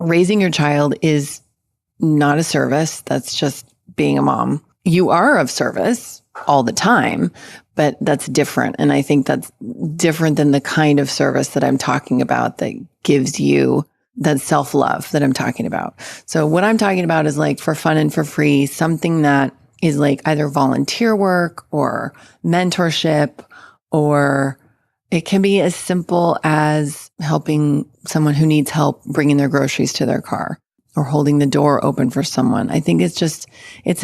raising your child is not a service. That's just being a mom. You are of service all the time, but that's different. And I think that's different than the kind of service that I'm talking about that gives you that self-love that I'm talking about. So what I'm talking about is like for fun and for free, something that is like either volunteer work or mentorship, or it can be as simple as helping someone who needs help bringing their groceries to their car or holding the door open for someone. I think it's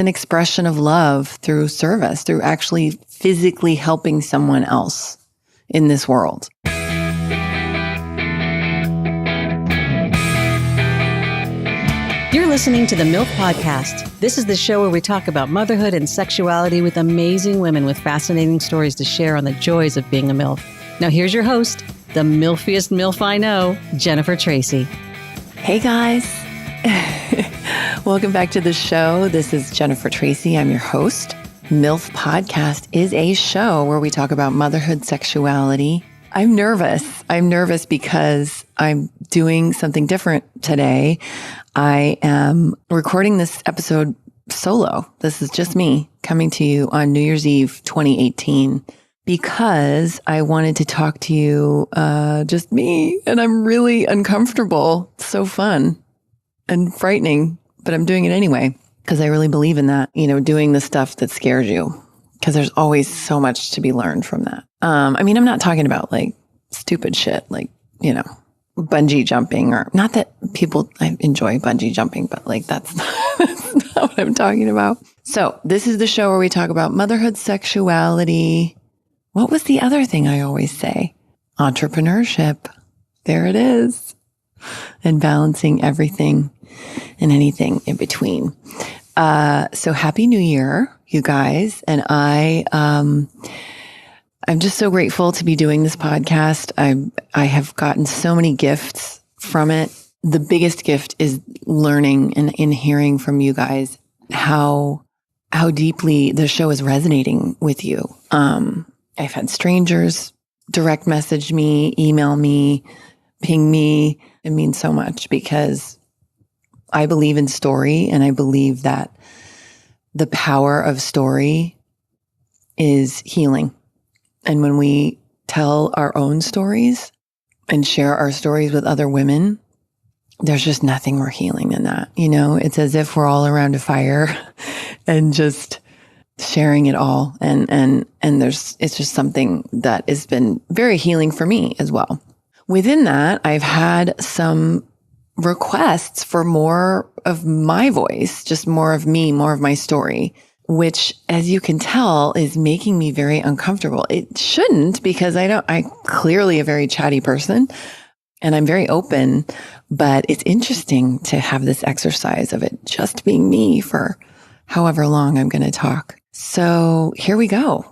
an expression of love through service, through actually physically helping someone else in this world. You're listening to the MILF Podcast. This is the show where we talk about motherhood and sexuality with amazing women with fascinating stories to share on the joys of being a MILF. Now here's your host, the MILFiest MILF I know, Jennifer Tracy. Hey guys. Welcome back to the show. This is Jennifer Tracy. I'm your host. MILF Podcast is a show where we talk about motherhood, sexuality. I'm nervous. I'm nervous because I'm doing something different today. I am recording this episode solo. This is just me coming to you on New Year's Eve 2018 because I wanted to talk to you, just me, and I'm really uncomfortable. So fun and frightening, but I'm doing it anyway because I really believe in that, doing the stuff that scares you, because there's always so much to be learned from that. I'm not talking about like stupid shit, like, bungee jumping, or not that I enjoy bungee jumping, but like that's not what I'm talking about. So this is the show where we talk about motherhood, sexuality. What was the other thing I always say? Entrepreneurship. There it is. And balancing everything and anything in between. So happy New Year, you guys. And I'm just so grateful to be doing this podcast. I have gotten so many gifts from it. The biggest gift is learning and in hearing from you guys how deeply the show is resonating with you. I've had strangers direct message me, email me, ping me. It means so much because I believe in story, and I believe that the power of story is healing. And when we tell our own stories and share our stories with other women, there's just nothing more healing than that. It's as if we're all around a fire and just sharing it all. And it's just something that has been very healing for me as well. Within that, I've had some requests for more of my voice, just more of me, more of my story, which, as you can tell, is making me very uncomfortable. It shouldn't, because I'm clearly a very chatty person and I'm very open, but it's interesting to have this exercise of it just being me for however long I'm going to talk. So here we go.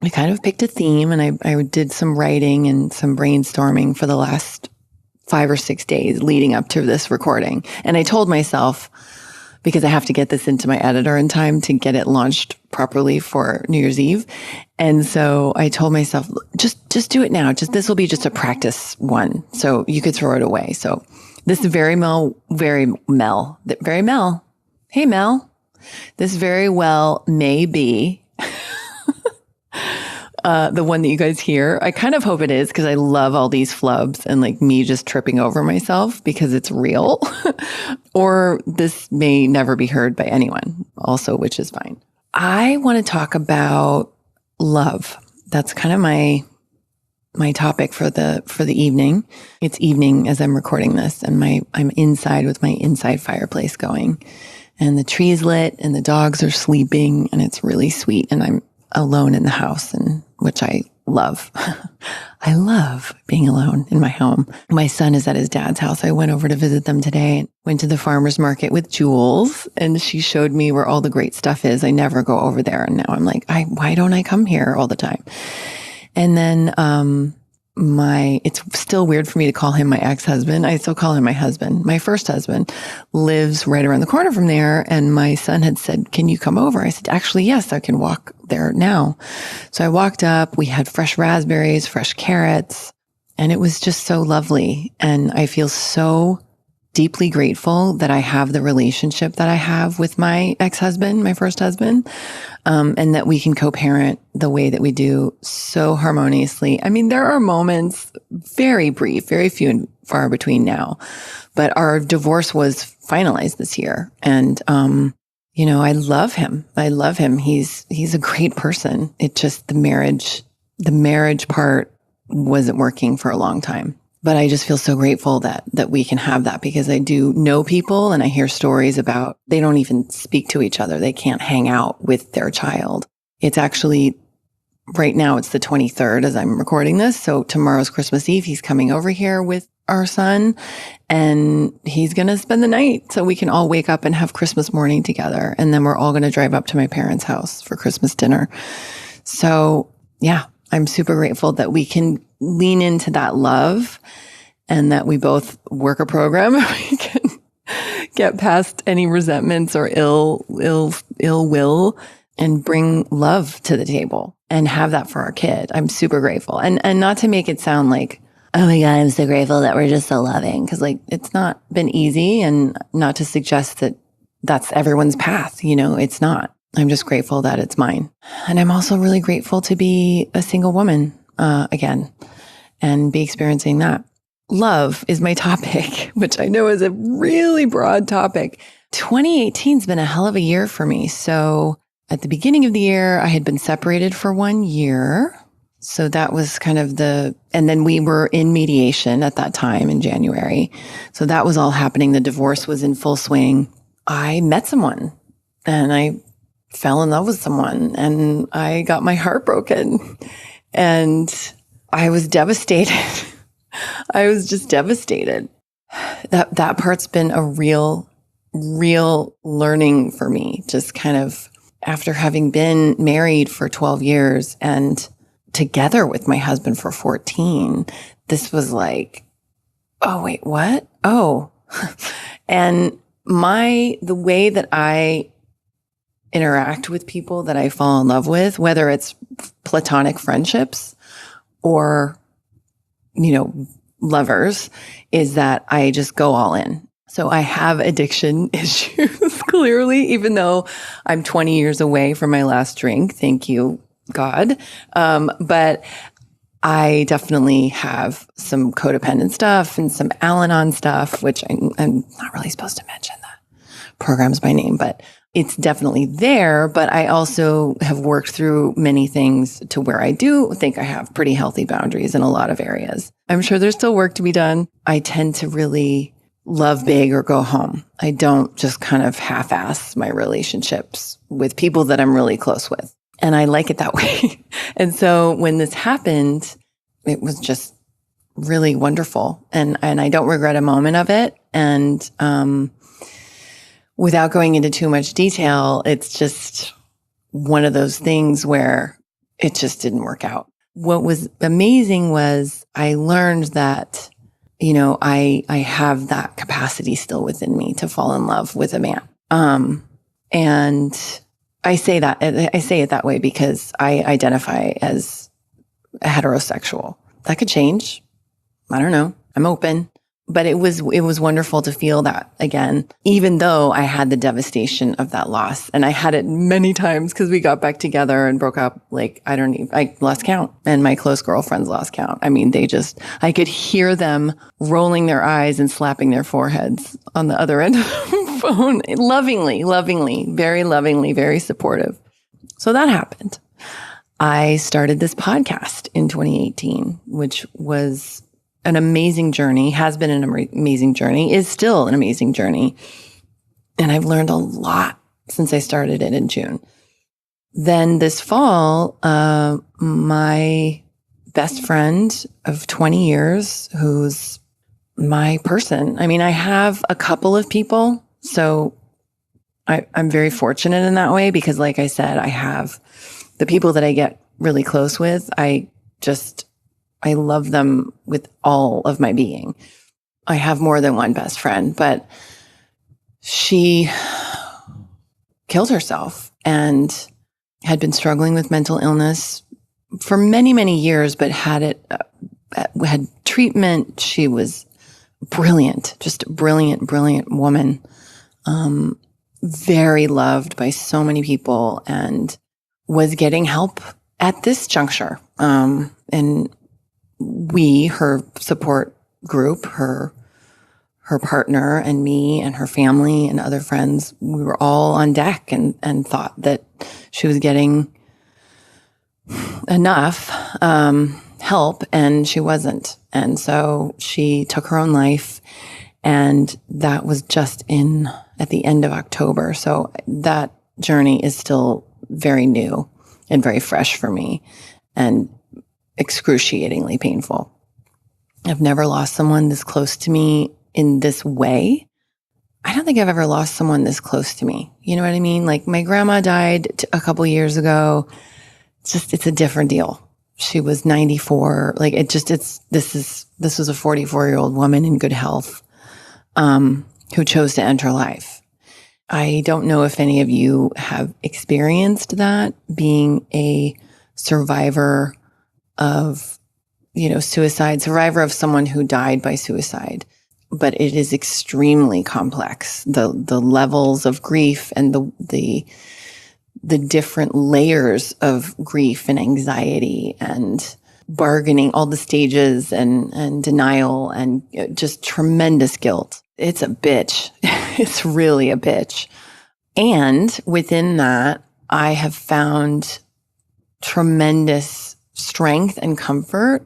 I kind of picked a theme, and I did some writing and some brainstorming for the last 5 or 6 days leading up to this recording. And I told myself, because I have to get this into my editor in time to get it launched properly for New Year's Eve. And so I told myself, just do it now. This will be just a practice one. So you could throw it away. So this is very Mel. Hey, Mel. This very well may be the one that you guys hear. I kind of hope it is, because I love all these flubs and like me just tripping over myself because it's real. Or this may never be heard by anyone also, which is fine. I want to talk about love. That's kind of my topic for the evening. It's evening as I'm recording this, and I'm inside with my inside fireplace going, and the tree's lit and the dogs are sleeping, and it's really sweet, and I'm alone in the house, and which I love. I love being alone in my home. My son is at his dad's house. I went over to visit them today, went to the farmer's market with Jules, and she showed me where all the great stuff is. I never go over there. And now I'm like, why don't I come here all the time? And then, it's still weird for me to call him my ex-husband. I still call him my husband. My first husband lives right around the corner from there. And my son had said, can you come over? I said, actually, yes, I can walk there now. So I walked up, we had fresh raspberries, fresh carrots, and it was just so lovely. And I feel so deeply grateful that I have the relationship that I have with my ex-husband, my first husband, and that we can co-parent the way that we do so harmoniously. I mean, there are moments, very brief, very few and far between now, but our divorce was finalized this year. And, I love him. I love him. He's a great person. It just, the marriage part wasn't working for a long time. But I just feel so grateful that we can have that, because I do know people and I hear stories about they don't even speak to each other. They can't hang out with their child. It's actually, right now it's the 23rd as I'm recording this. So tomorrow's Christmas Eve. He's coming over here with our son and he's going to spend the night so we can all wake up and have Christmas morning together. And then we're all going to drive up to my parents' house for Christmas dinner. So yeah, I'm super grateful that we can lean into that love and that we both work a program. We can get past any resentments or ill will and bring love to the table and have that for our kid. I'm super grateful. And not to make it sound like, oh my God, I'm so grateful that we're just so loving. Cause it's not been easy, and not to suggest that that's everyone's path. It's not. I'm just grateful that it's mine. And I'm also really grateful to be a single woman again and be experiencing that. Love is my topic, which I know is a really broad topic. 2018's been a hell of a year for me. So at the beginning of the year, I had been separated for 1 year. So that was kind of and then we were in mediation at that time in January. So that was all happening. The divorce was in full swing. I met someone and I fell in love with someone and I got my heart broken and I was devastated. I was just devastated. That part's been a real learning for me, just kind of after having been married for 12 years and together with my husband for 14. This was like, oh, wait, what? Oh, and the way that I interact with people that I fall in love with, whether it's platonic friendships or, lovers, is that I just go all in. So I have addiction issues, clearly, even though I'm 20 years away from my last drink. Thank you, God. But I definitely have some codependent stuff and some Al-Anon stuff, which I'm not really supposed to mention that programs by name, but it's definitely there. But I also have worked through many things to where I do think I have pretty healthy boundaries in a lot of areas. I'm sure there's still work to be done. I tend to really love big or go home. I don't just kind of half-ass my relationships with people that I'm really close with. And I like it that way. And so when this happened, it was just really wonderful. And I don't regret a moment of it. And without going into too much detail, it's just one of those things where it just didn't work out. What was amazing was I learned that, I have that capacity still within me to fall in love with a man. And I say it that way because I identify as heterosexual. That could change. I don't know. I'm open. But it was wonderful to feel that again, even though I had the devastation of that loss. And I had it many times because we got back together and broke up. I lost count, and my close girlfriends lost count. I mean, I could hear them rolling their eyes and slapping their foreheads on the other end of the phone. Lovingly, very supportive. So that happened. I started this podcast in 2018, which was an amazing journey, has been an amazing journey, is still an amazing journey. And I've learned a lot since I started it in June. Then this fall, my best friend of 20 years, who's my person. I mean, I have a couple of people, so I'm very fortunate in that way because, like I said, I have the people that I get really close with. I love them with all of my being. I have more than one best friend, but she killed herself and had been struggling with mental illness for many, many years, but had treatment. She was brilliant, just brilliant, brilliant woman. Very loved by so many people, and was getting help at this juncture. And we, her support group, her partner and me and her family and other friends, we were all on deck and thought that she was getting enough help, and she wasn't. And so she took her own life, and that was just at the end of October. So that journey is still very new and very fresh for me, and excruciatingly painful. I've never lost someone this close to me in this way. I don't think I've ever lost someone this close to me. You know what I mean? Like, my grandma died a couple years ago. It's a different deal. She was 94. Like, this was a 44-year-old woman in good health, who chose to end her life. I don't know if any of you have experienced that, being a survivor of, suicide, survivor of someone who died by suicide. But it is extremely complex. The levels of grief and the different layers of grief and anxiety and bargaining, all the stages and denial and just tremendous guilt. It's a bitch. It's really a bitch. And within that, I have found tremendous strength and comfort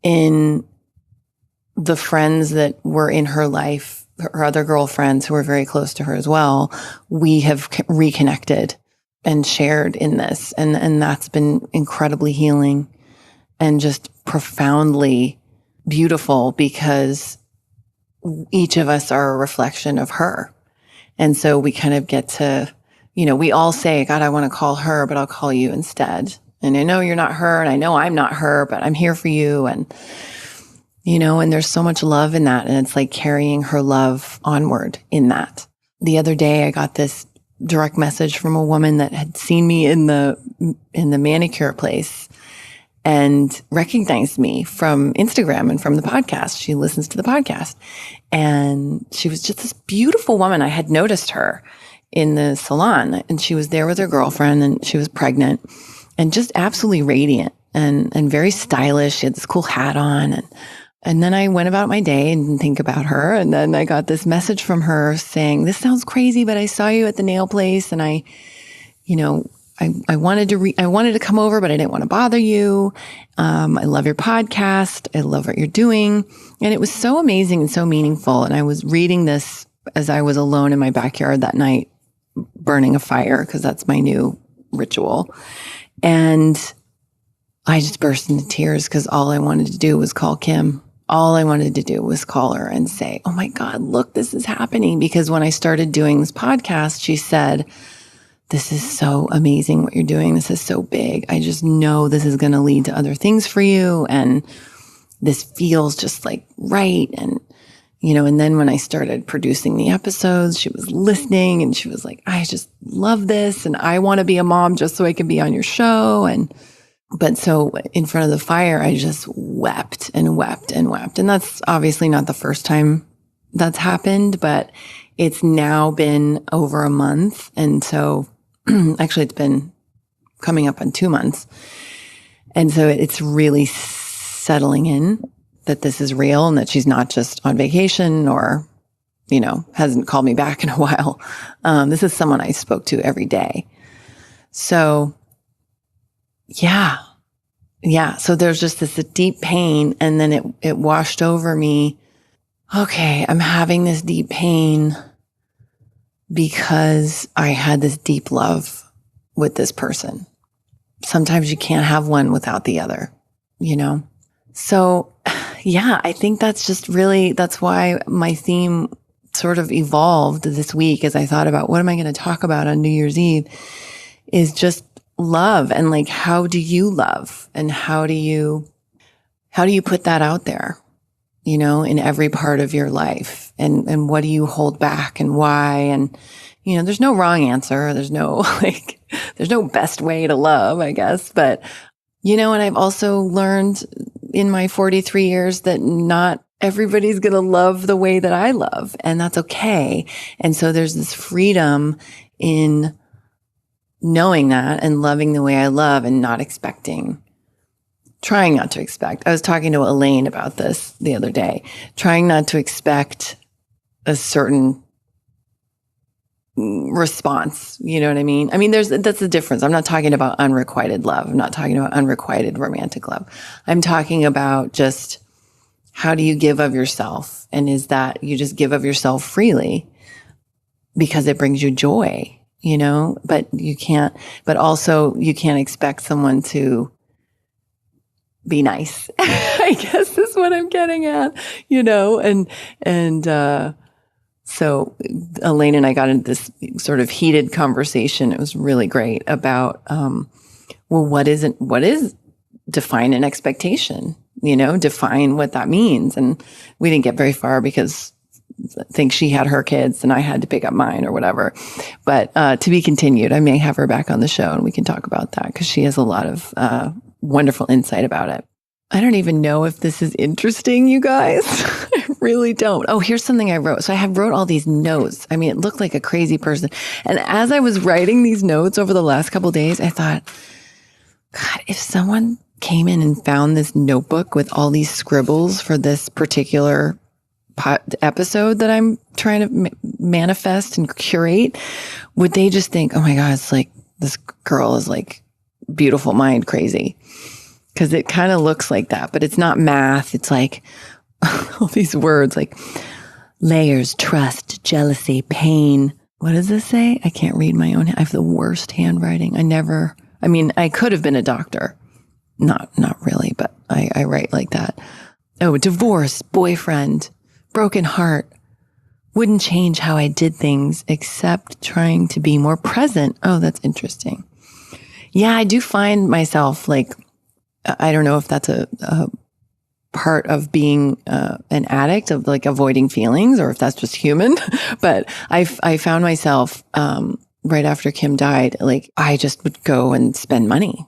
in the friends that were in her life, her other girlfriends who were very close to her as well. We have reconnected and shared in this. And that's been incredibly healing and just profoundly beautiful, because each of us are a reflection of her. And so we kind of get to, we all say, God, I want to call her, but I'll call you instead. And I know you're not her, and I know I'm not her, but I'm here for you. And, and there's so much love in that. And it's like carrying her love onward in that. The other day, I got this direct message from a woman that had seen me in the manicure place and recognized me from Instagram and from the podcast. She listens to the podcast. And she was just this beautiful woman. I had noticed her in the salon, and she was there with her girlfriend, and she was pregnant and just absolutely radiant and very stylish. She had this cool hat on. And then I went about my day and didn't think about her. And then I got this message from her saying, this sounds crazy, but I saw you at the nail place, and I wanted to come over, but I didn't want to bother you. I love your podcast. I love what you're doing. And it was so amazing and so meaningful. And I was reading this as I was alone in my backyard that night, burning a fire, because that's my new ritual. And I just burst into tears, because all I wanted to do was call Kim. All I wanted to do was call her and say, oh my God, look, this is happening. Because when I started doing this podcast, she said, this is so amazing what you're doing. This is so big. I just know this is going to lead to other things for you. And this feels just like right. And, and then when I started producing the episodes, she was listening, and she was like, I just love this. And I want to be a mom just so I can be on your show. But so in front of the fire, I just wept and wept and wept. And that's obviously not the first time that's happened, but it's now been over a month. And so actually it's been coming up on 2 months. And so it's really settling in that this is real, and that she's not just on vacation or, hasn't called me back in a while. This is someone I spoke to every day. So yeah. So there's just this deep pain, and then it washed over me. Okay, I'm having this deep pain because I had this deep love with this person. Sometimes you can't have one without the other, So yeah, I think that's why my theme sort of evolved this week, as I thought about what am I going to talk about on New Year's Eve, is just love. And like, how do you love, and how do you put that out there, in every part of your life, and what do you hold back, and why? And, there's no wrong answer. There's no there's no best way to love, I guess. But, and I've also learned in my 43 years that not everybody's going to love the way that I love, and that's okay. And so there's this freedom in knowing that and loving the way I love and not expecting, trying not to expect. I was talking to Elaine about this the other day, trying not to expect a certain response. You know what I mean? I mean, that's the difference. I'm not talking about unrequited love. I'm not talking about unrequited romantic love. I'm talking about just how do you give of yourself? And is that you just give of yourself freely because it brings you joy, you know, but also you can't expect someone to be nice. I guess is what I'm getting at, you know, so Elaine and I got into this sort of heated conversation. It was really great about, what is define an expectation, you know, define what that means. And we didn't get very far because I think she had her kids and I had to pick up mine or whatever. But to be continued, I may have her back on the show and we can talk about that because she has a lot of wonderful insight about it. I don't even know if this is interesting, you guys. I really don't. Oh, here's something I wrote. So I wrote all these notes. I mean, it looked like a crazy person. And as I was writing these notes over the last couple of days, I thought, God, if someone came in and found this notebook with all these scribbles for this particular episode that I'm trying to manifest and curate, would they just think, oh my God, it's like this girl is like beautiful mind crazy? Because it kind of looks like that, but it's not math. It's like all these words like layers, trust, jealousy, pain. What does this say? I can't read my own. I have the worst handwriting. I could have been a doctor. Not really, but I write like that. Oh, divorce, boyfriend, broken heart. Wouldn't change how I did things except trying to be more present. Oh, that's interesting. Yeah, I do find myself like, I don't know if that's a part of being an addict, of like avoiding feelings, or if that's just human. But I found myself right after Kim died, like I just would go and spend money.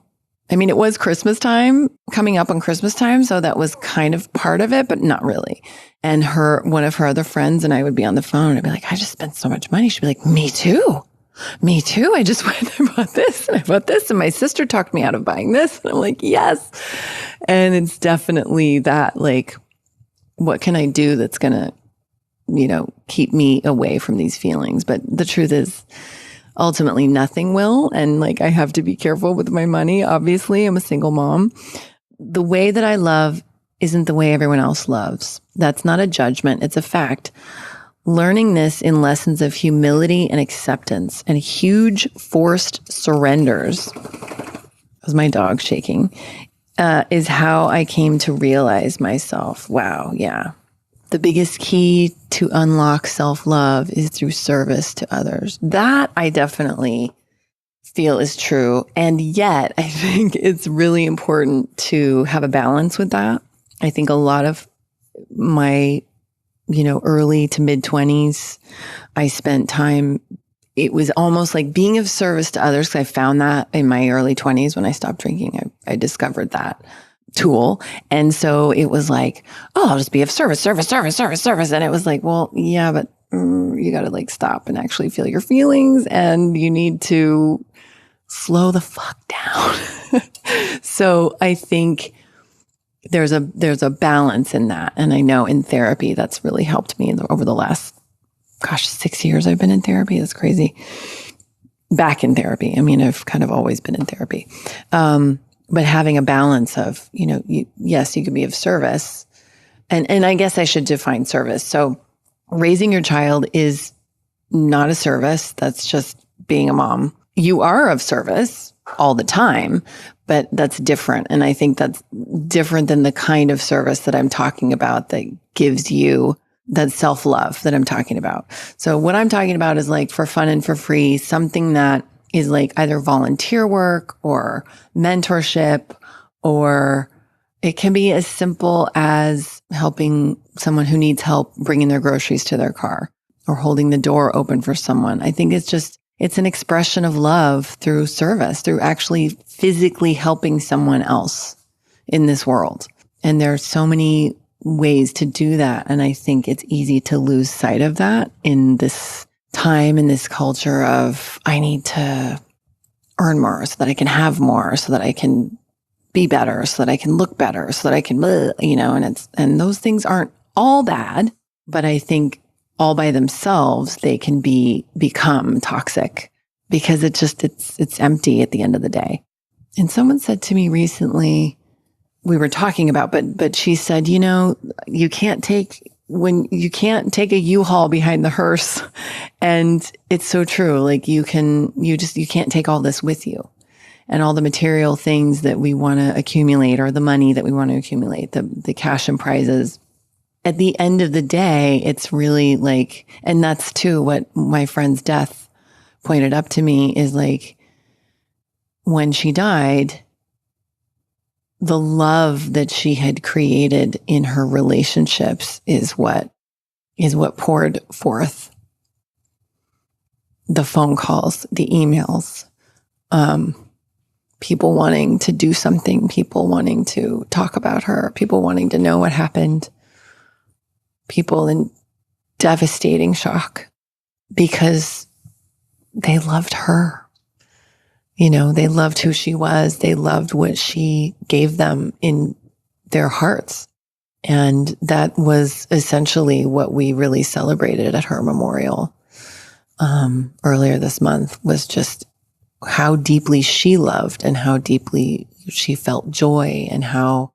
I mean, it was Christmas time, coming up on Christmas time, so that was kind of part of it, but not really. And one of her other friends and I would be on the phone and I'd be like, I just spent so much money. She'd be like, me too. I just went and bought this and I bought this and my sister talked me out of buying this. And I'm like, yes. And it's definitely that, like, what can I do that's going to, you know, keep me away from these feelings? But the truth is, ultimately nothing will. And like, I have to be careful with my money. Obviously, I'm a single mom. The way that I love isn't the way everyone else loves. That's not a judgment. It's a fact. Learning this in lessons of humility and acceptance and huge forced surrenders, was my dog shaking, is how I came to realize myself. Wow. Yeah. The biggest key to unlock self-love is through service to others. That I definitely feel is true. And yet I think it's really important to have a balance with that. I think a lot of my, you know, early to mid 20s, I spent time, it was almost like being of service to others. Because I found that in my early 20s when I stopped drinking, I discovered that tool. And so it was like, oh, I'll just be of service. And it was like, well, yeah, but you got to like stop and actually feel your feelings, and you need to slow the fuck down. So I think there's a balance in that. And I know in therapy, that's really helped me over the last, 6 years I've been in therapy. That's crazy. Back in therapy. I mean, I've kind of always been in therapy. But having a balance of, you know, yes, you can be of service. And I guess I should define service. So raising your child is not a service. That's just being a mom. You are of service all the time, but that's different. And I think that's different than the kind of service that I'm talking about that gives you that self-love that I'm talking about. So what I'm talking about is like for fun and for free, something that is like either volunteer work or mentorship, or it can be as simple as helping someone who needs help bringing their groceries to their car or holding the door open for someone. I think it's an expression of love through service, through actually physically helping someone else in this world. And there are so many ways to do that. And I think it's easy to lose sight of that in this time, in this culture of, I need to earn more so that I can have more, so that I can be better, so that I can look better, so that I can, and those things aren't all bad, but I think all by themselves, they can become toxic because it's empty at the end of the day. And someone said to me recently, we were talking about, but she said, you can't take a U-Haul behind the hearse. And it's so true. Like you can't take all this with you, and all the material things that we want to accumulate, or the money that we want to accumulate, the cash and prizes. At the end of the day, it's really like, and that's too what my friend's death pointed up to me, is like, when she died, the love that she had created in her relationships is what poured forth. The phone calls, the emails, people wanting to do something, people wanting to talk about her, people wanting to know what happened, people in devastating shock because they loved her. They loved who she was. They loved what she gave them in their hearts. And that was essentially what we really celebrated at her memorial earlier this month, was just how deeply she loved and how deeply she felt joy, and how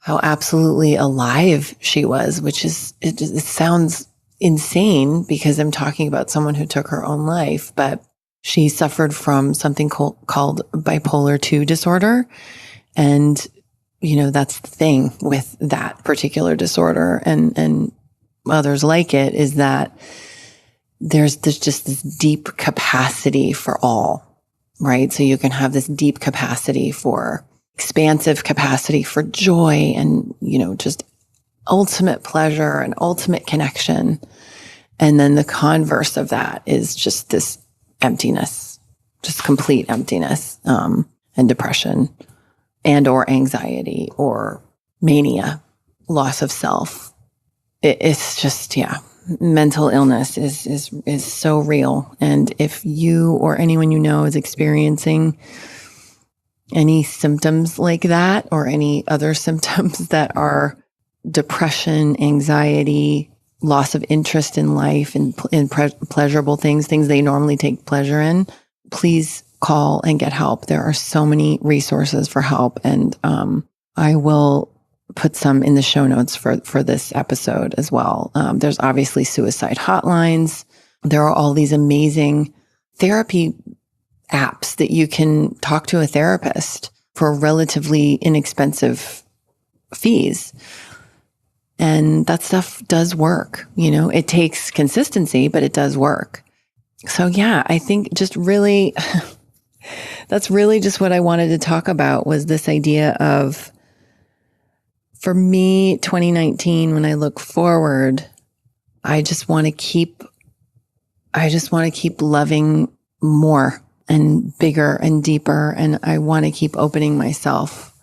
absolutely alive she was, which is, it sounds insane because I'm talking about someone who took her own life, but she suffered from something called bipolar 2 disorder. And, that's the thing with that particular disorder and others like it, is that there's just this deep capacity for all, right? So you can have this deep capacity for expansive capacity for joy and, just ultimate pleasure and ultimate connection. And then the converse of that is just this emptiness, just complete emptiness, and depression and or anxiety or mania, loss of self. It's just, mental illness is so real. And if you or anyone is experiencing any symptoms like that, or any other symptoms that are depression, anxiety, loss of interest in life and in pleasurable things they normally take pleasure in, please call and get help. There are so many resources for help. And I will put some in the show notes for this episode as well. There's obviously suicide hotlines. There are all these amazing therapy apps that you can talk to a therapist for relatively inexpensive fees. And that stuff does work. It takes consistency, but it does work. So I think just really, that's really just what I wanted to talk about, was this idea of, for me, 2019, when I look forward, I just want to keep loving more and bigger and deeper. And I want to keep opening myself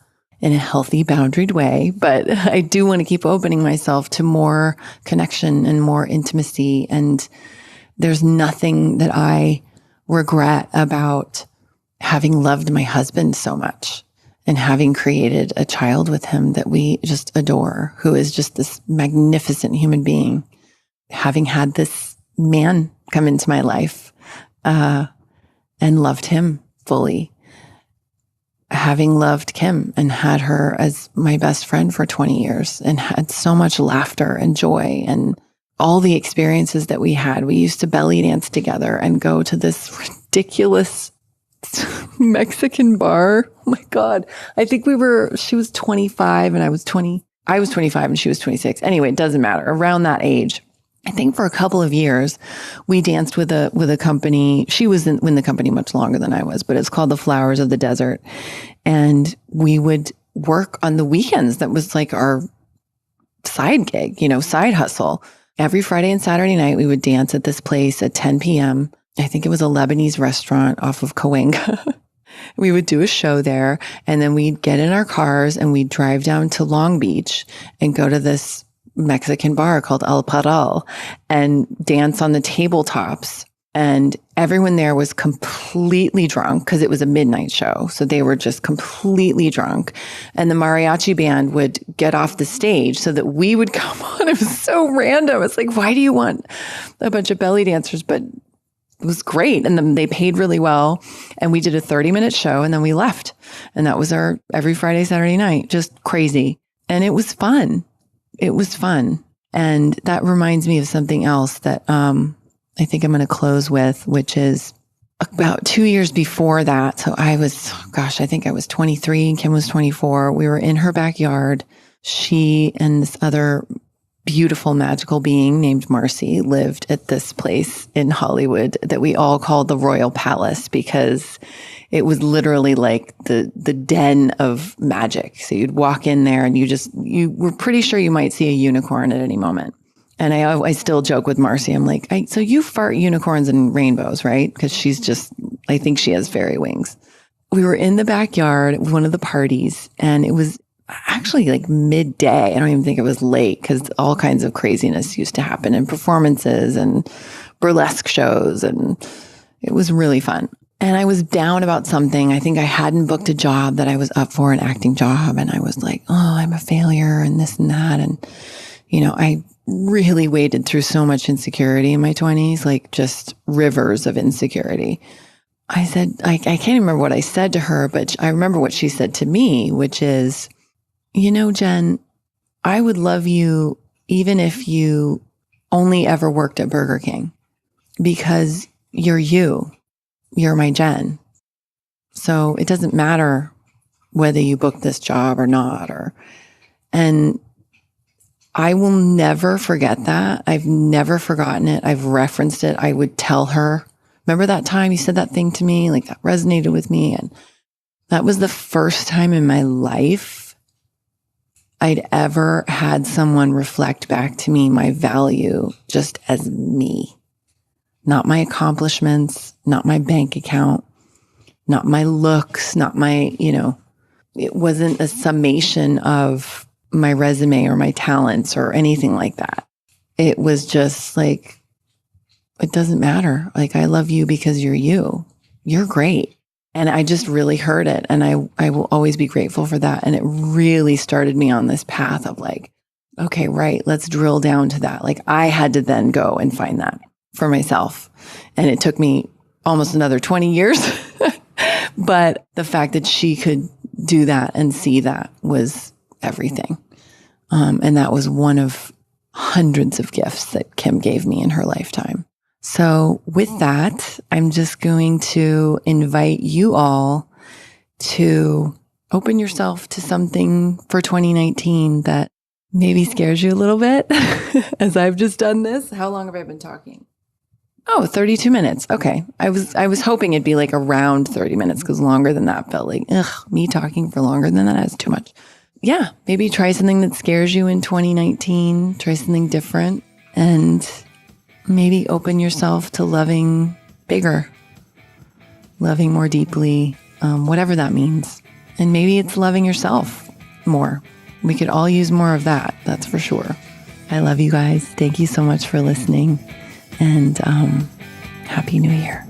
in a healthy, boundaried way. But I do want to keep opening myself to more connection and more intimacy. And there's nothing that I regret about having loved my husband so much and having created a child with him that we just adore, who is just this magnificent human being. Having had this man come into my life, and loved him fully. Having loved Kim and had her as my best friend for 20 years and had so much laughter and joy and all the experiences that we had. We used to belly dance together and go to this ridiculous Mexican bar. Oh my God. I think she was 25 and I was 20. I was 25 and she was 26. Anyway, it doesn't matter. Around that age, I think for a couple of years, we danced with a company. She was in the company much longer than I was, but it's called the Flowers of the Desert. And we would work on the weekends. That was like our side gig, side hustle. Every Friday and Saturday night, we would dance at this place at 10 p.m. I think it was a Lebanese restaurant off of Cahuenga. We would do a show there, and then we'd get in our cars and we'd drive down to Long Beach and go to this Mexican bar called El Parral and dance on the tabletops. And everyone there was completely drunk because it was a midnight show. So they were just completely drunk. And the mariachi band would get off the stage so that we would come on. It was so random. It's like, why do you want a bunch of belly dancers? But it was great. And then they paid really well. And we did a 30-minute show and then we left. And that was our every Friday, Saturday night. Just crazy. And it was fun. It was fun. And that reminds me of something else that I think I'm going to close with, which is about 2 years before that. So I think I was 23 and Kim was 24. We were in her backyard. She and this other beautiful magical being named Marcy lived at this place in Hollywood that we all called the Royal Palace because it was literally like the den of magic. So you'd walk in there and you were pretty sure you might see a unicorn at any moment. And I still joke with Marcy. I'm like, so you fart unicorns and rainbows, right? Because I think she has fairy wings. We were in the backyard, one of the parties, and it was actually like midday. I don't even think it was late because all kinds of craziness used to happen in performances and burlesque shows. And it was really fun. And I was down about something. I think I hadn't booked a job that I was up for, an acting job. And I was like, oh, I'm a failure and this and that. And, I really waded through so much insecurity in my 20s, like just rivers of insecurity. I said, I can't remember what I said to her, but I remember what she said to me, which is, Jen, I would love you even if you only ever worked at Burger King because you're you. You're my Jen. So it doesn't matter whether you book this job or not, and I will never forget that. I've never forgotten it. I've referenced it. I would tell her, remember that time you said that thing to me? Like that resonated with me. And that was the first time in my life I'd ever had someone reflect back to me my value just as me. Not my accomplishments, not my bank account, not my looks, not my, it wasn't a summation of my resume or my talents or anything like that. It was just like, it doesn't matter. Like, I love you because you're you. You're great. And I just really heard it. And I will always be grateful for that. And it really started me on this path of like, okay, right, let's drill down to that. Like I had to then go and find that for myself. And it took me almost another 20 years. But the fact that she could do that and see that was everything. And that was one of hundreds of gifts that Kim gave me in her lifetime. So with that, I'm just going to invite you all to open yourself to something for 2019 that maybe scares you a little bit as I've just done this. How long have I been talking? Oh, 32 minutes. Okay. I was hoping it'd be like around 30 minutes because longer than that felt like, me talking for longer than that is too much. Yeah, maybe try something that scares you in 2019. Try something different and maybe open yourself to loving bigger, loving more deeply, whatever that means. And maybe it's loving yourself more. We could all use more of that. That's for sure. I love you guys. Thank you so much for listening and Happy New Year.